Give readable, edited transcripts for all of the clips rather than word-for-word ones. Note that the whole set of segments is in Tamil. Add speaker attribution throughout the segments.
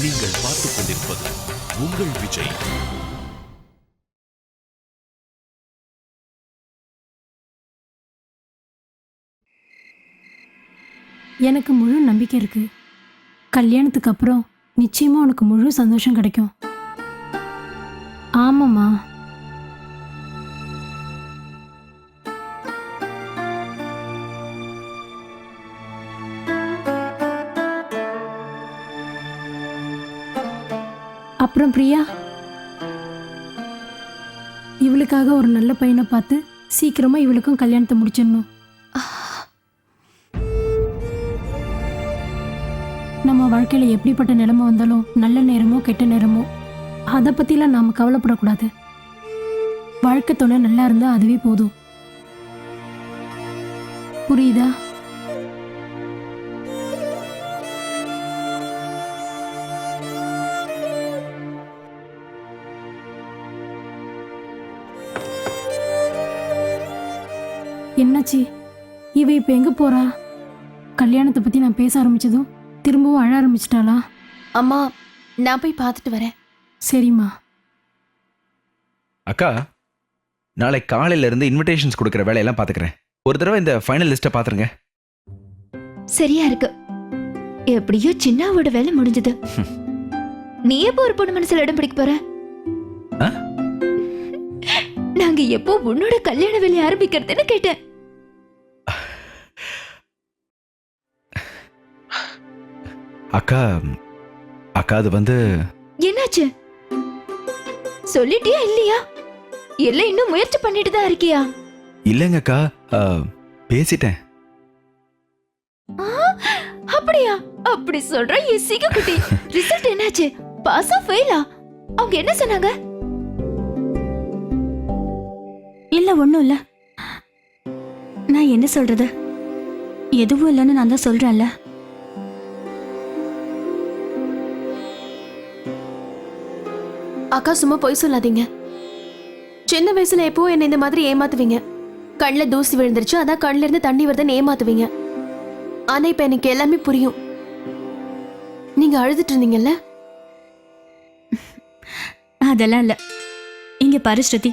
Speaker 1: நீங்கள் பார்த்துக் கொண்டிருப்பது உங்கள் விஜய்.
Speaker 2: எனக்கு முழு நம்பிக்கை இருக்கு. கல்யாணத்துக்கு அப்புறம் நிச்சயமா உனக்கு முழு சந்தோஷம் கிடைக்கும். ஆமாம்மா. அப்புறம் பிரியா, இவளுக்காக ஒரு நல்ல பையனை பார்த்து சீக்கிரமா இவளுக்கும் கல்யாணத்தை முடிச்சிடணும். நம்ம வாழ்க்கையில எப்படிப்பட்ட நிலைமை வந்தாலும் நல்ல நேரமோ கெட்ட நேரமோ அதை பத்திலாம் நாம கவலைப்படக்கூடாது. வாழ்க்கை துணை நல்லா இருந்தா அதுவே போதும். புரியுதா? என்னாச்சு? இவ இப்ப எங்க போறா? கல்யாணத்தை பத்தி நான் பேச ஆரம்பிச்சதும் திரும்பவும் அழ ஆரம்பிச்சிட்டாளா?
Speaker 3: அம்மா, நான் போய் பார்த்துட்டு வரேன்.
Speaker 2: சரிம்மா.
Speaker 4: அக்கா, நாளை காலையில இருந்து இன்விடேஷன்ஸ் கொடுக்குற வேலையெல்லாம் பாத்துக்கிறேன். ஒரு தடவை இந்த ஃபைனல் லிஸ்ட்டை பாத்துருங்க.
Speaker 3: சரியா இருக்கு. எப்படியோ சின்னாவோட வேலை முடிஞ்சது. நீ எப்போ ஒரு பொண்ணு மனசுல இடம் பிடிக்க போற? நாங்க எப்போ உன்னோட கல்யாண வேலையை ஆரம்பிக்கிறதுன்னு கேட்டேன்.
Speaker 4: அக்கா அக்கா அது வந்து
Speaker 3: என்னாச்சு? சொல்லிட்டியா இல்லையா? இல்ல இன்னும் முயற்சி பண்ணிட்டு தான் இருக்கியா?
Speaker 4: இல்லைங்க அக்கா, பேசிட்டேன்.
Speaker 3: அப்படியா? அப்படி சொல்ற என் சிங்கக்குட்டி. ரிசல்ட் என்னாச்சு? பாஸா ஃபெயிலா? அவங்க என்ன சொன்னாங்க?
Speaker 5: இல்ல, ஒண்ணும் இல்ல. நான் என்ன சொல்றது? எதுவும் இல்லைன்னு நான் தான் சொல்றேன்ல.
Speaker 6: அக்கா, சும்மா பொய் சொல்லாதீங்க. சின்ன வயசுல எப்போ என்ன இந்த மாதிரி ஏமாத்துவீங்க. கண்ணுல தூசி விழுந்துருச்சு, அதான் கண்ணுல இருந்து தண்ணி வருதுன்னு ஏமாத்துவீங்க. ஆனா இப்ப எனக்கு எல்லாமே புரியும். நீங்க அழுதுட்டு இருந்தீங்கல்ல?
Speaker 5: அதெல்லாம் இல்ல. இங்க பாரு ஸ்ருதி,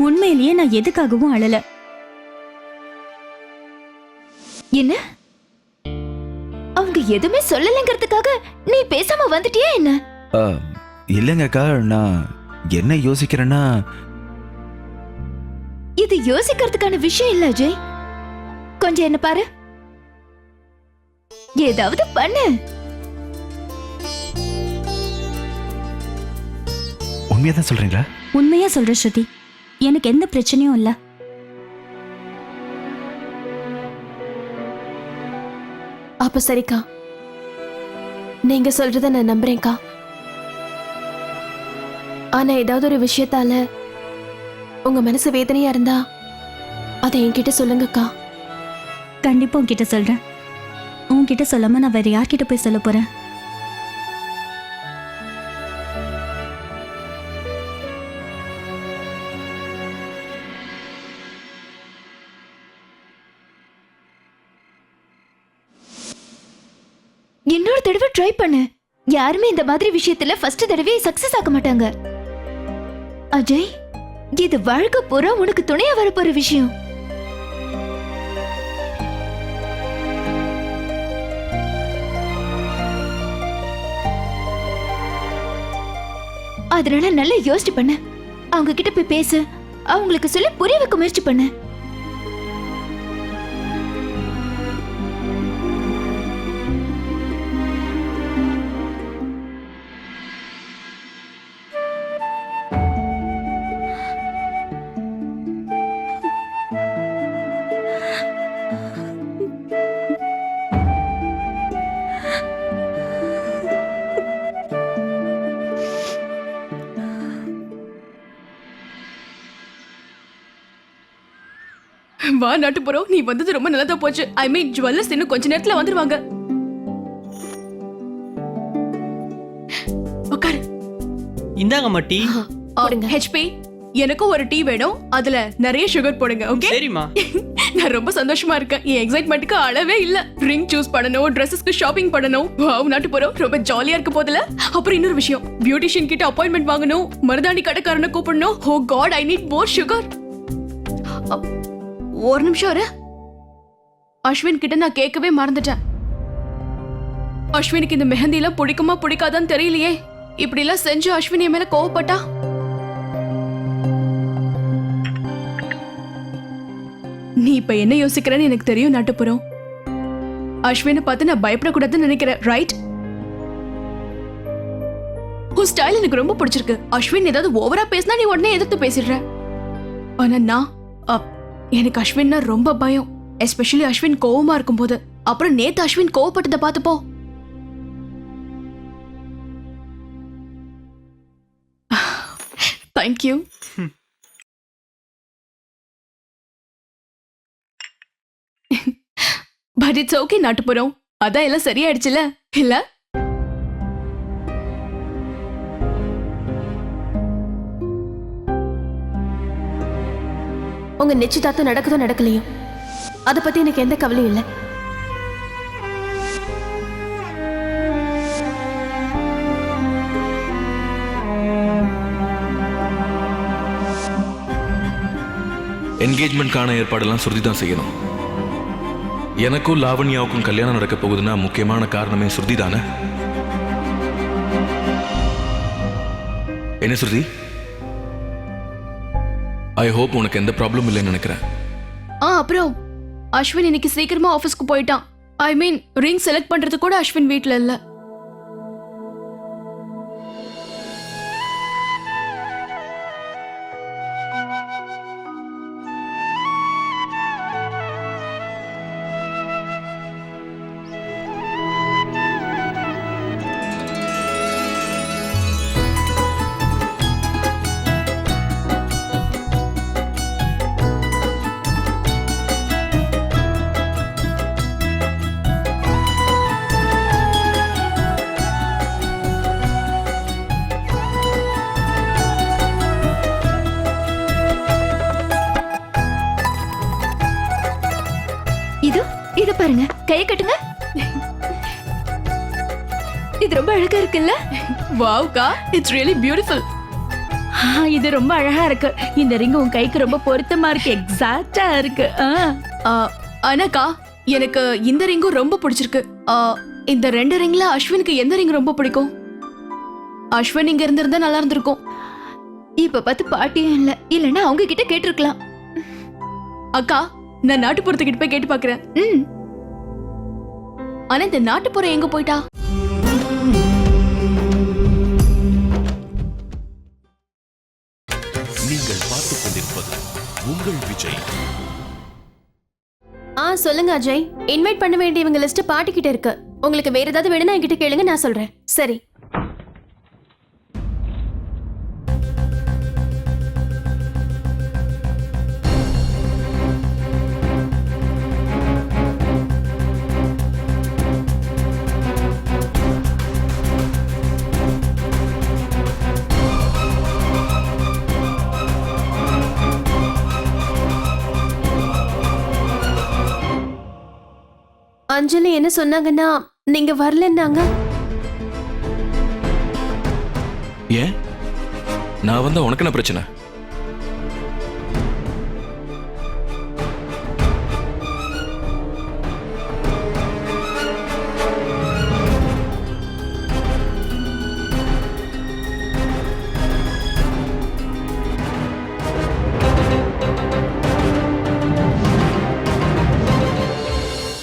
Speaker 5: உண்மையிலேயே நான் எதுக்காகவும் அழல.
Speaker 3: என்ன? அவங்க எதுவுமே சொல்லலங்கிறதுக்காக நீ பேசாம வந்துட்டியா என்ன?
Speaker 4: இல்லைங்க அக்கா, நான் என்ன யோசிக்கிறேன்னா,
Speaker 3: இது யோசிக்கிறதுக்கான விஷயம் இல்ல அஜய். கொஞ்சம் என்ன பாரு, ஏதாவது பண்ணு.
Speaker 4: உண்மையாதான் சொல்றீங்களா?
Speaker 5: உண்மையா சொல்ற ஸ்ருதி, எனக்கு எந்த பிரச்சனையும் இல்ல.
Speaker 6: அப்ப சரிக்கா, நீங்க சொல்றத நான் நம்புறேன்க்கா. ஆனா ஏதாவது ஒரு விஷயத்தால உங்க மனசு வேதனையா இருந்தா அதை என்கிட்ட சொல்லுங்கக்கா.
Speaker 5: கண்டிப்பா உன்கிட்ட சொல்றேன். உன்கிட்ட சொல்லாம நான் வேற யார்கிட்ட போய் சொல்ல போறேன்?
Speaker 3: இன்னொரு தடவை ட்ரை பண்ணு. யாருமே இந்த மாதிரி விஷயத்துல ஃபர்ஸ்ட் தடவை சக்சஸ் ஆக மாட்டாங்க அஜய். இது வாழ்க்கை பூரா உனக்கு துணையா வரப்போற விஷயம். அதனால நல்லா யோசிச்சு பண்ணு. அவங்க கிட்ட போய் பேசு. அவங்களுக்கு சொல்லி புரிய வைக்க முயற்சி பண்ணு.
Speaker 7: வா நாட்டுப்புறம், நீ வந்தது ரொம்ப நல்லதா போச்சு. ஐ மீன் ஜுவல்லர்ஸ் இன்னும் கொஞ்ச நேரத்துல வந்துருவாங்க. உட்காரு.
Speaker 8: இந்தாங்க மட்டி.
Speaker 7: ஹெச்பி, எனக்கும் ஒரு டீ வேணும். அதுல நிறைய சுகர் போடுங்க. ஓகே?
Speaker 8: சரிம்மா.
Speaker 7: நான் ரொம்ப சந்தோஷமா இருக்கேன். என் எக்ஸைட்மெண்ட்டுக்கு அளவே இல்ல. ரிங் சூஸ் பண்ணனும், Dressesக்கு ஷாப்பிங் பண்ணனும். வாவ், நாட்டு போறோம் ரொம்ப ஜாலியா இருக்க போதுல. அப்புறம் இன்னொரு விஷயம், பியூட்டிஷியன் கிட்ட அப்பாயின்ட்மெண்ட் வாங்கணும், மருதாணி கடைக்காரனை கூப்பிடணும். Oh God, I need more sugar. ஒரு நிமிஷம் இரு. அஸ்வின் கிட்ட நான் கேட்கவே மறந்துட்டேன். அஸ்வினுக்கு இந்த மெஹந்தி எல்லாம் பிடிக்குமா பிடிக்காதான்னு தெரியலையே. இப்படி எல்லாம் செஞ்சு அஸ்வின் என் மேல கோவப்பட்டா? நீ இப்ப என்ன யோசிக்கிறேன்னு எனக்கு தெரியும் நாட்டுப்புறம். அஸ்வினை பார்த்து நான் பயப்படக்கூடாதுன்னு நினைக்கிறேன், ரைட்? உன் ஸ்டைல் எனக்கு ரொம்ப பிடிச்சிருக்கு. அஸ்வின் ஏதாவது ஓவரா பேசினா நீ உடனே எதிர்த்து பேசிடுற. ஆனா நான் எனக்கு அஸ்வின்னா ரொம்ப பயம், எஸ்பெஷலி அஸ்வின் கோவமா இருக்கும்போது. அப்புறம் நேத்து அஸ்வின் கோவப்பட்டதை பார்த்துப்போ. தேங்க்யூ. பட் இட்ஸ் ஓகே நாட்டுப்புறம். அதான் எல்லாம் சரியாயிடுச்சுல இல்ல?
Speaker 6: உங்க நிச்சயதார்த்தம் நடக்குதோ நடக்கலையோ அதை பத்தி எனக்கு எந்த கவலையும் இல்லை.
Speaker 9: என்கேஜ்மெண்ட்கான ஏற்பாடெல்லாம் சுருதி தான் செய்யணும். எனக்கும் லாவண்யாவுக்கும் கல்யாணம் நடக்க போகுதுன்னா முக்கியமான காரணமே சுருதி தானே. என்ன சுருதி, ஐ ஹோப் உனக்கு எந்த ப்ராப்ளம் இல்லைன்னு நினைக்கிறேன்.
Speaker 7: அப்புறம் அஸ்வின் இன்னைக்கு சீக்கிரமா ஆபீஸ்க்கு போயிட்டான். ஐ மீன் ரிங் செலக்ட் பண்றது கூட அஸ்வின் வீட்ல இல்ல.
Speaker 3: இது பாருங்க, கையை கட்டுங்க. இது ரொம்ப அழகா இருக்குல்ல?
Speaker 7: வாவ் கா, இட்ஸ் ரியலி பியூட்டிஃபுல்.
Speaker 5: இது ரொம்ப அழகா இருக்கு. இந்த ரிங் உன் கைக்கு ரொம்ப பொருத்தமா இருக்கு. எக்ஸாக்ட்டா இருக்கு.
Speaker 7: ஆனாக்கா எனக்கு இந்த ரிங்கும் ரொம்ப பிடிச்சிருக்கு. இந்த 2 ரிங்ல அஸ்வினுக்கு எந்த ரிங் ரொம்ப பிடிக்கும்? அஸ்வின் இங்க இருந்திருந்தா நல்லா இருந்திருக்கும்.
Speaker 3: இப்ப பார்த்து பாட்டியும் இல்ல, இல்லன்னா அவங்க கிட்ட கேட்டிருக்கலாம்.
Speaker 7: அக்கா, நான் நாட்டுப்புறத்துக்கிட்ட போய் கேட்டு பாக்குறேன். ஆனா இந்த நாட்டுப்புறம் எங்க போயிட்டா?
Speaker 1: நீங்கள் பார்த்துக் கொண்டிருப்பது உங்கள் விஜய்.
Speaker 6: சொல்லுங்க அஜய். இன்வைட் பண்ண வேண்டியவங்க லிஸ்ட் பாட்டி கிட்ட இருக்கு. உங்களுக்கு வேற ஏதாவது வேணும்னா என்கிட்ட கேளுங்க, நான் சொல்றேன். சரி. அஞ்சலி என்ன சொன்னாங்கன்னா நீங்க வரலன்னாங்க.
Speaker 9: ஏன் நான் வந்தா உனக்கு என்ன பிரச்சனை?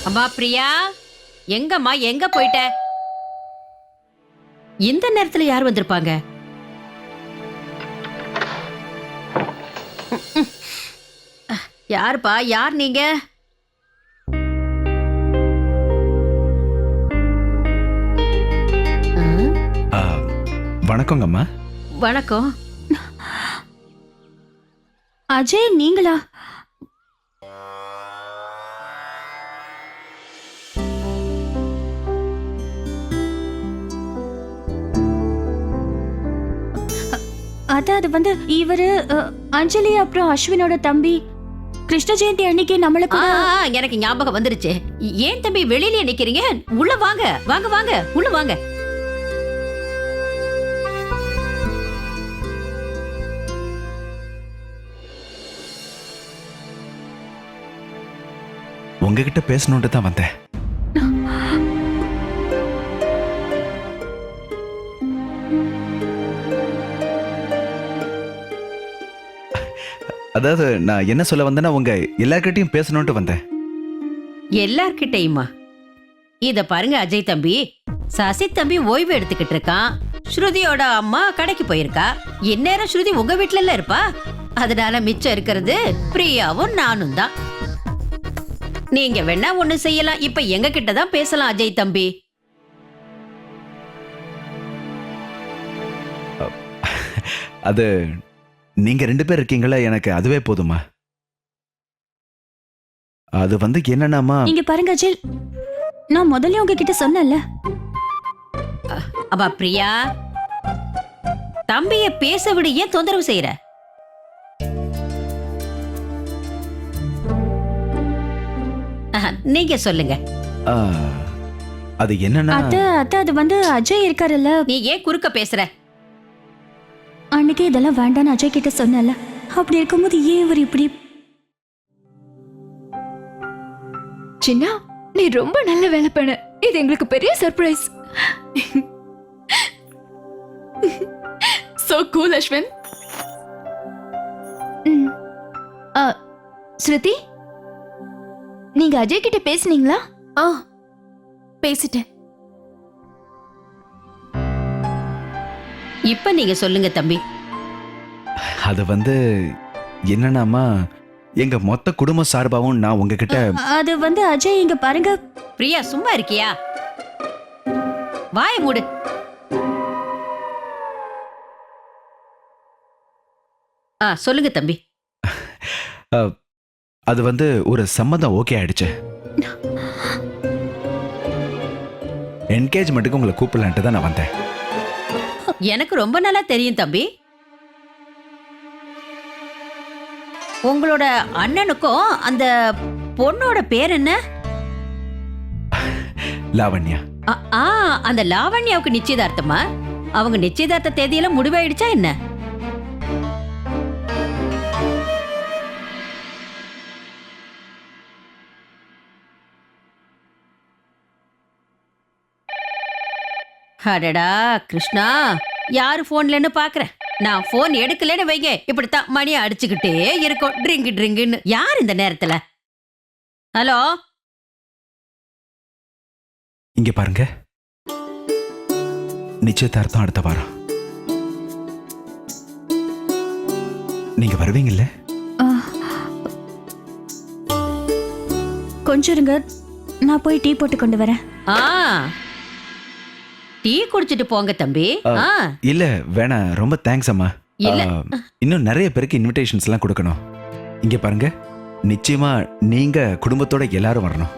Speaker 10: அம்மா பிரியா, எங்கம்மா எங்க போயிட்ட? இந்த நேரத்துல யார் வந்திருப்பாங்க? யாருப்பா, யார் நீங்க?
Speaker 4: வணக்கங்க அம்மா.
Speaker 10: வணக்கம்.
Speaker 5: அஜய், நீங்களா? அது வந்து இவரு அஞ்சலி அப்புறம் அஸ்வினோட தம்பி கிருஷ்ண ஜெயந்தி அன்னைக்கு நம்மளுக்கு
Speaker 10: எனக்கு ஞாபகம் வந்துருச்சு. ஏன் தம்பி வெளியில நிக்கிறீங்க? உள்ள வாங்க வாங்க வாங்க உள்ள வாங்க.
Speaker 4: உங்ககிட்ட பேசணுன்ட்டு தான் வந்தேன். அதாவது நான் என்ன சொல்ல வந்தேன்னா உங்க எல்லார்கிட்டயும் பேசணும்ட்டு வந்தேன்.
Speaker 10: எல்லார்கிட்டயுமா? இத பாருங்க அஜய் தம்பி, சசி தம்பி ஓய்வு எடுத்துக்கிட்டு இருக்கான். ஸ்ருதியோட அம்மா கடைக்கு போயிருக்கா. இந்நேரம் ஸ்ருதி உங்க வீட்டுல இருப்பா. அதனால மிச்சம் இருக்கிறது பிரியாவும் நானும் தான். நீங்க வேணா ஒண்ணு செய்யலாம். இப்ப எங்க கிட்ட தான் பேசலாம் அஜய் தம்பி.
Speaker 4: அது நீங்க 2 பேர் இருக்கீங்களா, எனக்கு அதுவே போதுமா. அது வந்து என்னன்னாமா,
Speaker 5: இங்க பாருங்க அஜய், நான் முதல்ல உங்ககிட்ட சொன்னேன்ல.
Speaker 10: அப்பா பிரியா, தம்பிய பேச விட ஏன் தொந்தரவு செய்யற? நீங்க சொல்லுங்க.
Speaker 4: அது என்னன்னா
Speaker 5: அத்தை அது வந்து அஜய் இருக்காருல்ல,
Speaker 10: நீ ஏன் குறுக்க பேசுற?
Speaker 5: அன்னைக்கு இதெல்லாம் வேண்டான்னு அஜய் கிட்ட சொன்னல. அப்படி இருக்கும்போது ஏன் இவர் இப்படி?
Speaker 3: சின்னா, நீ ரொம்ப நல்ல வேலை பண்ண. இது எங்களுக்கு பெரிய surprise.
Speaker 7: So cool Ashwin.
Speaker 3: Shruti, நீங்க அஜய் கிட்ட பேசுனீங்களா?
Speaker 6: பேசிட்டேன்.
Speaker 10: இப்ப நீங்க சொல்லுங்க தம்பி.
Speaker 4: அது வந்து என்னன்னாமா, எங்க மொத்த குடும்ப சார்பாவும் நான் உங்ககிட்ட
Speaker 5: அது வந்து அஜய் இங்க பாருங்க.
Speaker 10: பிரியா சும்மா இருக்கியா? வாய மூடு. சொல்லுங்க தம்பி.
Speaker 4: அது வந்து ஒரு சம்மதம் ஓகே ஆயிடுச்சு. என்கேஜ்மெண்ட்டுக்கு உங்களை கூப்பிடலான்ட்டு தான் நான் வந்தேன்.
Speaker 10: எனக்கு ரொம்ப நல்லா தெரியும் தம்பி. உங்களோட அண்ணனுக்கும் அந்த பொண்ணோட பேர் என்ன?
Speaker 4: லாவண்யா.
Speaker 10: அந்த லாவண்யாவுக்கு நிச்சயதார்த்தமா? அவங்க நிச்சயதார்த்த தேதியெல்லாம் முடிவாயிடுச்சா என்ன? அடடா கிருஷ்ணா, யாரு போன்லன்னு பாக்குறேன். நான் போன் எடுக்கலன்னு வைங்க, இப்படித்தான் மணி அடிச்சுக்கிட்டே இருக்கும். ட்ரிங்கு ட்ரிங்குன்னு. யார் இந்த நேரத்துல? ஹலோ,
Speaker 4: இங்க பாருங்க, நிச்சயதார்த்தம் அடுத்த வாரம். நீங்க வருவீங்கல்ல?
Speaker 5: கொஞ்சம் இருங்க, நான் போய் டீ போட்டு கொண்டு வரேன்.
Speaker 10: டீ குடிச்சிட்டு போங்க தம்பி.
Speaker 4: இல்ல வேணாம், ரொம்ப தேங்க்ஸ் அம்மா.
Speaker 10: இல்ல.
Speaker 4: இன்னும் நிறைய பேருக்கு இன்விடேஷன்ஸ் எல்லாம் கொடுக்கணும். இங்க பாருங்க, நிச்சயமா நீங்க குடும்பத்தோட எல்லாரும் வரணும்.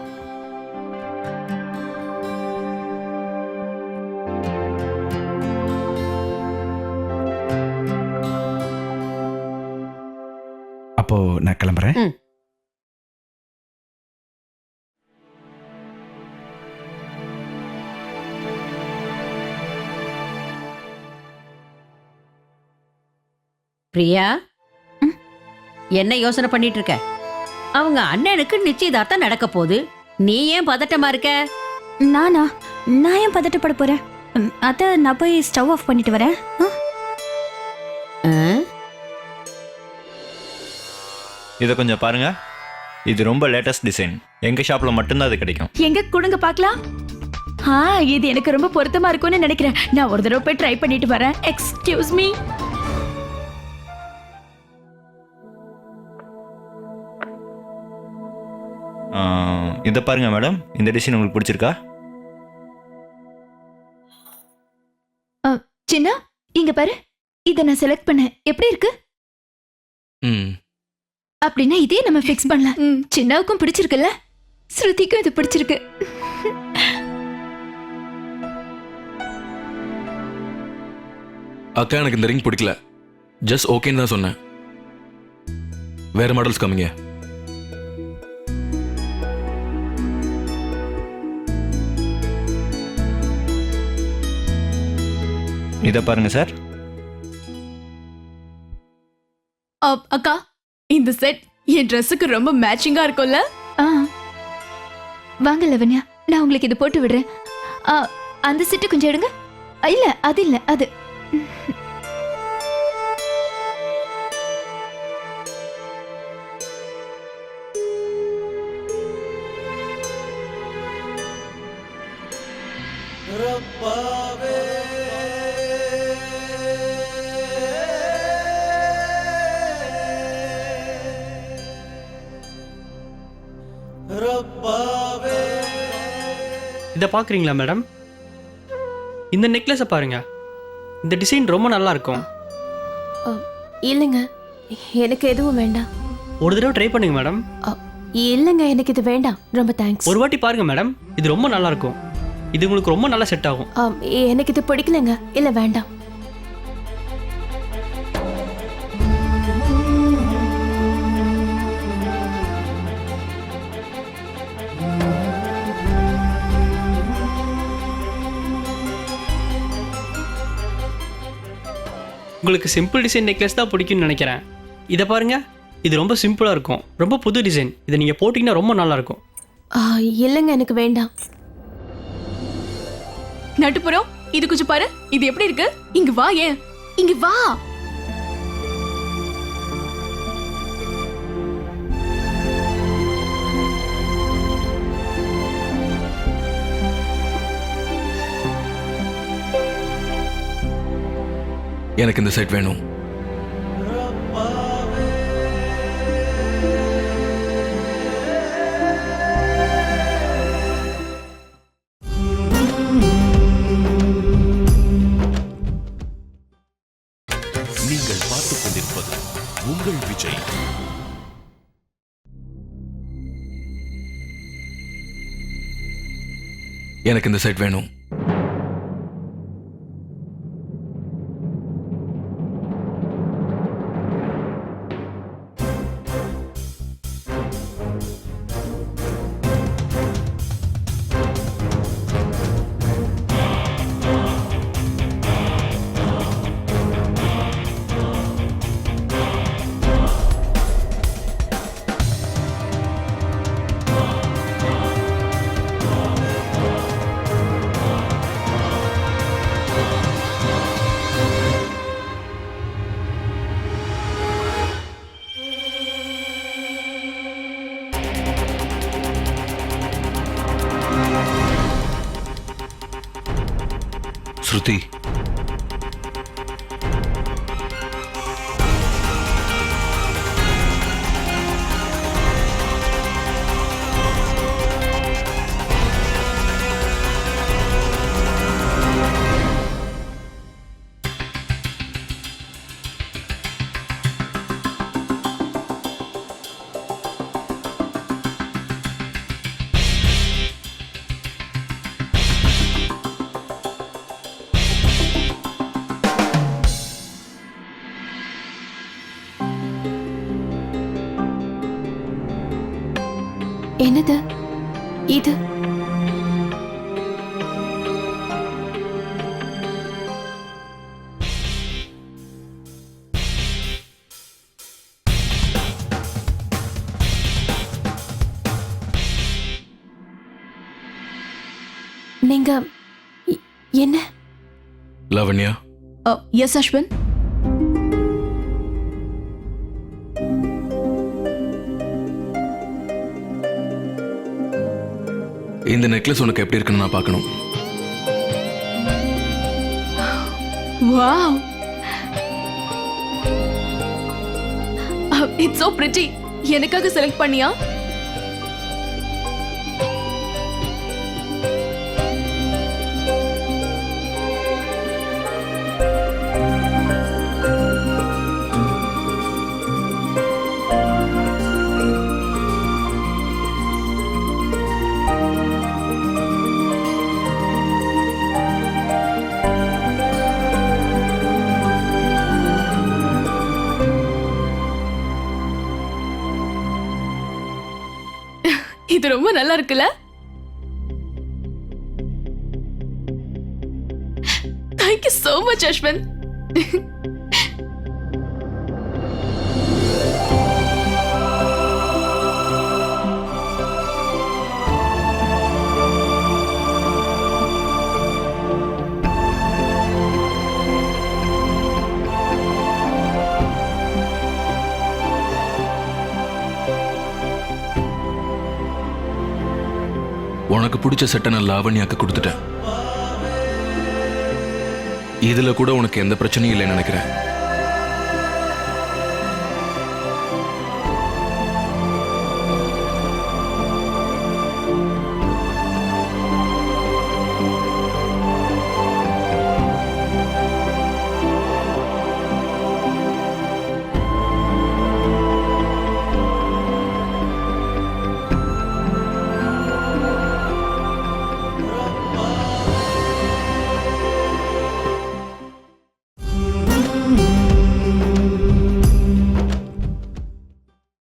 Speaker 4: அப்போ நான் கிளம்புறேன்.
Speaker 10: பிரியா, என்ன யோசனை பண்ணிட்டு இருக்க? அவங்க அண்ணனுக்கு நிச்சயதார்த்தம் நடக்க போகுது. நீ ஏன் பதட்டமா இருக்க?
Speaker 5: நான் ஏன் பதட்டப்பட போறேன்? அத்தை, நான் போய் ஸ்டவ் ஆஃப் பண்ணிட்டு வரேன்.
Speaker 11: இதை கொஞ்சம் பாருங்க. இது ரொம்ப லேட்டஸ்ட் டிசைன். எங்க ஷாப்ல மட்டும்தான் அது கிடைக்கும்.
Speaker 3: எங்க கொடுங்க பார்க்கலாம். இது எனக்கு ரொம்ப பொருத்தமா இருக்கும்னு நினைக்கிறேன். நான் ஒரு தடவை போய் ட்ரை பண்ணிட்டு வரேன். Excuse me.
Speaker 11: இதை பாருங்க மேடம், இந்த டிசைன் உங்களுக்கு பிடிச்சிருக்கா?
Speaker 3: சின்னா, இங்க பாரு. இத நான் செலக்ட் பண்ணேன். எப்படி இருக்கு? அப்படின்னா இதே நம்ம ஃபிக்ஸ் பண்ணலாம். சின்னாவுக்கும் பிடிச்சிருக்குல்ல? ஸ்ருதிக்கும் இது பிடிச்சிருக்கு.
Speaker 9: அக்கா, எனக்கு இந்த ரிங் பிடிக்கல. ஜஸ்ட் ஓகேன்னு தான் சொன்னேன். வேற மாடல்ஸ் காமிங்க.
Speaker 11: இதை பாருங்க சார்.
Speaker 7: அக்கா, இந்த செட் என் ட்ரெஸ்ஸுக்கு ரொம்ப மேட்சிங்கா இருக்கும்ல?
Speaker 3: ஆ வாங்க லவண்யா, நான் உங்களுக்கு இது போட்டு விடுறேன். அந்த செட்டு கொஞ்சம் எடுங்க. இல்ல அது இல்ல அது.
Speaker 8: இதை பார்க்குறீங்களா மேடம்? இந்த நெக்லஸை பாருங்க. இந்த டிசைன் ரொம்ப நல்லா இருக்கும்.
Speaker 6: இல்லைங்க, எனக்கு எதுவும் வேண்டாம்.
Speaker 8: ஒரு தடவை ட்ரை பண்ணுங்க மேடம்.
Speaker 6: இல்லைங்க, எனக்கு இது வேண்டாம். ரொம்ப தேங்க்ஸ்.
Speaker 8: ஒரு வாட்டி பாருங்க மேடம், இது ரொம்ப நல்லா இருக்கும். இது உங்களுக்கு ரொம்ப நல்லா செட் ஆகும்.
Speaker 6: எனக்கு இது பிடிக்கலைங்க. இல்லை, வேண்டாம்.
Speaker 8: உங்களுக்கு சிம்பிள் டிசைன் நெக்லஸ் தான் பிடிக்கும்னு நினைக்கிறேன். இதை பாருங்க, இது ரொம்ப சிம்பிளாக இருக்கும். ரொம்ப புது டிசைன். இதை நீங்கள் போட்டிங்கன்னா ரொம்ப நல்லா இருக்கும்.
Speaker 6: இல்லைங்க, எனக்கு வேண்டாம்.
Speaker 7: நட்டுப்புறம், இது கொஞ்சம் பாரு. இது எப்படி இருக்கு? இங்க வா. ஏன் இங்க வா.
Speaker 9: எனக்கு இந்த செட் வேணும்.
Speaker 1: நீங்கள் பார்த்துக் கொண்டிருப்பது உங்கள் விஜய்.
Speaker 9: எனக்கு இந்த செட் வேணும். ஸ்ருதி,
Speaker 6: என்னது இது? நீங்க என்ன?
Speaker 9: லாவண்யா,
Speaker 7: எஸ் அஸ்வின்.
Speaker 9: இந்த நெக்லஸ் உனக்கு எப்படி இருக்குன்னு நான் பார்க்கணும்.
Speaker 7: Wow, it's so pretty. எனக்காக செலக்ட் பண்ணியா? இது ரொம்ப நல்லா இருக்குல்ல? Thank you so much Ashwin.
Speaker 9: உனக்கு பிடிச்ச செட்டை நான் லாவண்யாக்கு கொடுத்துட்டேன். இதுல கூட உனக்கு எந்த பிரச்சனையும் இல்லைன்னு நினைக்கிறேன்.